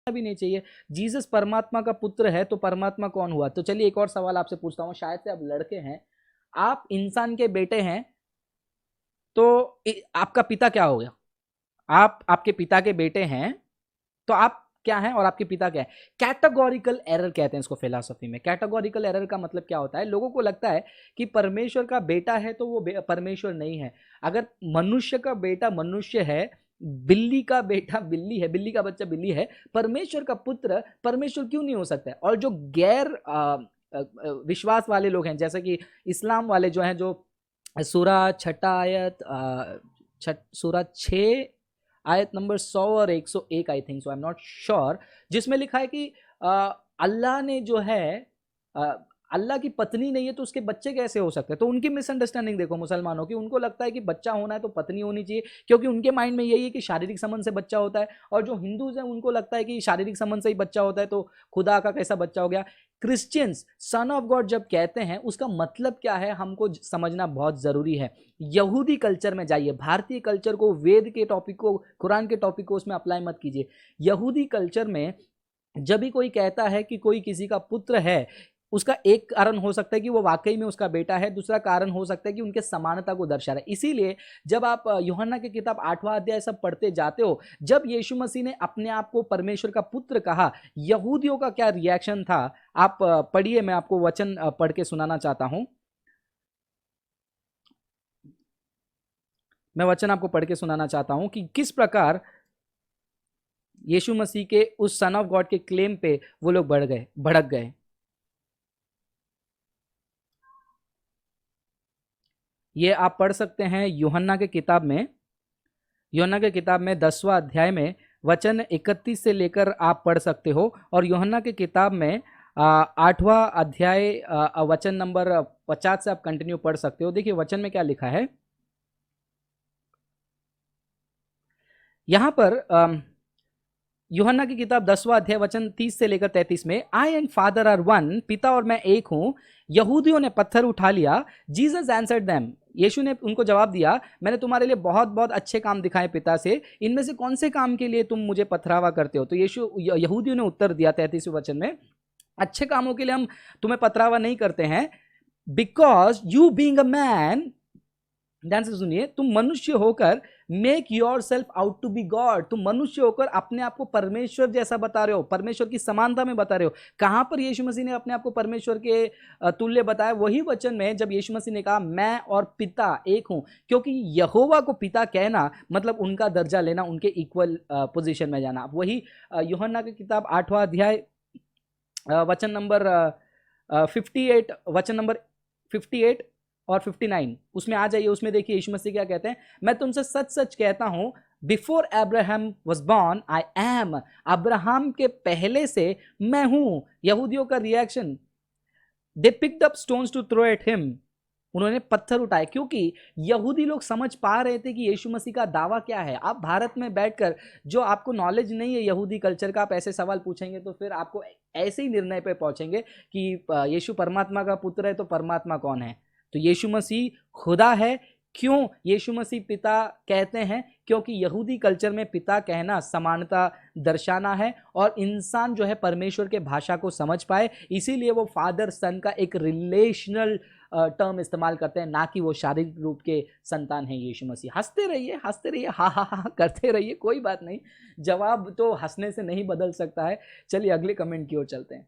भी नहीं चाहिए। जीसस परमात्मा का पुत्र है तो परमात्मा कौन हुआ? तो चलिए एक और सवाल आपसे पूछता हूँ, शायद से आप लड़के हैं, आप इंसान के बेटे हैं, तो आपका पिता क्या हो गया? आप आपके पिता के बेटे हैं, तो आप क्या हैं और आपके पिता क्या है? कैटेगोरिकल एरर कहते हैं इसको फिलॉसफी में। कैटेगोरिकल एरर का मतलब क्या होता है? लोगों को लगता है कि परमेश्वर का बेटा है तो वो परमेश्वर नहीं है। अगर मनुष्य का बेटा मनुष्य है, बिल्ली का बेटा बिल्ली है, बिल्ली का बच्चा बिल्ली है, परमेश्वर का पुत्र परमेश्वर क्यों नहीं हो सकता है? और जो गैर विश्वास वाले लोग हैं, जैसे कि इस्लाम वाले जो हैं, जो सूरा छठा आयत सूरा 6 आयत नंबर 100 और 101 I think so, I am not sure, जिसमें लिखा है कि अल्लाह ने जो है अल्लाह की पत्नी नहीं है तो उसके बच्चे कैसे हो सकते हैं? तो उनकी मिसअंडरस्टैंडिंग देखो मुसलमानों की, उनको लगता है कि बच्चा होना है तो पत्नी होनी चाहिए, क्योंकि उनके माइंड में यही है कि शारीरिक संबंध से बच्चा होता है। और जो हिंदूज हैं उनको लगता है कि शारीरिक संबंध से ही बच्चा होता है, तो खुदा का कैसा बच्चा हो गया? क्रिश्चियंस सन ऑफ गॉड जब कहते हैं उसका मतलब क्या है हमको समझना बहुत जरूरी है। यहूदी कल्चर में जाइए, भारतीय कल्चर को, वेद के टॉपिक को, कुरान के टॉपिक को उसमें अप्लाई मत कीजिए। यहूदी कल्चर में जब भी कोई कहता है कि कोई किसी का पुत्र है, उसका एक कारण हो सकता है कि वो वाकई में उसका बेटा है, दूसरा कारण हो सकता है कि उनके समानता को दर्शा रहा है। इसीलिए जब आप यूहन्ना की किताब 8वां अध्याय सब पढ़ते जाते हो, जब यीशु मसीह ने अपने आप को परमेश्वर का पुत्र कहा, यहूदियों का क्या रिएक्शन था आप पढ़िए। मैं आपको वचन पढ़ के सुनाना चाहता हूं। मैं वचन आपको पढ़ के सुनाना चाहता हूं कि किस प्रकार यीशु मसीह के उस सन ऑफ गॉड के क्लेम पे वो लोग भड़क गए। ये आप पढ़ सकते हैं यूहन्ना के किताब में, यूहन्ना के किताब में 10वां अध्याय में वचन 31 से लेकर आप पढ़ सकते हो। और यूहन्ना के किताब में 8वां अध्याय वचन नंबर 50 से आप कंटिन्यू पढ़ सकते हो। देखिए वचन में क्या लिखा है यहां पर। यूहन्ना की किताब 10वां अध्याय वचन 30 से लेकर 33 में, आई एंड फादर आर वन, पिता और मैं एक हूं। यहूदियों ने पत्थर उठा लिया। जीसस आंसर्ड देम, यीशु ने उनको जवाब दिया, मैंने तुम्हारे लिए बहुत बहुत अच्छे काम दिखाए पिता से, इनमें से कौन से काम के लिए तुम मुझे पथरावा करते हो? तो यहूदियों ने उत्तर दिया 33वें वचन में, अच्छे कामों के लिए हम तुम्हें पथरावा नहीं करते हैं, because you being a man, ध्यान से सुनिए, तुम मनुष्य होकर make yourself out to be God, तुम मनुष्य होकर अपने आप को परमेश्वर जैसा बता रहे हो, परमेश्वर की समानता में बता रहे हो। कहां पर यीशु मसीह ने अपने आप को परमेश्वर के तुल्य बताया? वही वचन में जब यीशु मसीह ने कहा मैं और पिता एक हूं। क्योंकि यहोवा को पिता कहना मतलब उनका दर्जा लेना, उनके इक्वल पोजीशन में जाना। वही यूहन्ना की किताब 8वां अध्याय वचन नंबर 58, वचन नंबर 58 और 59, उसमें आ जाइए। उसमें देखिए यीशु मसीह क्या कहते हैं, मैं तुमसे सच सच कहता हूं, before Abraham was born I am, Abraham के पहले से मैं हूं। यहूदियों का reaction, they picked up stones to throw at him, उन्होंने पत्थर उठाए, क्योंकि यहूदी लोग समझ पा रहे थे कि यीशु मसीह का दावा क्या है। आप भारत में बैठकर जो आपको नॉलेज नहीं है यहूदी कल्चर का, आप ऐसे सवाल पूछेंगे तो फिर आपको ऐसे ही निर्णय पे पहुंचेंगे कि यीशु परमात्मा का पुत्र है तो परमात्मा कौन है? तो यीशु मसीह खुदा है। क्यों यीशु मसीह पिता कहते हैं? क्योंकि यहूदी कल्चर में पिता कहना समानता दर्शाना है और इंसान जो है परमेश्वर के भाषा को समझ पाए, इसीलिए वो फादर सन का एक रिलेशनल टर्म इस्तेमाल करते हैं, ना कि वो शारीरिक रूप के संतान है यीशु मसीह। हंसते रहिए, हा हा हा करते रहिए, कोई बात नहीं, जवाब तो हंसने से नहीं बदल सकता है। चलिए अगले कमेंट की ओर चलते हैं।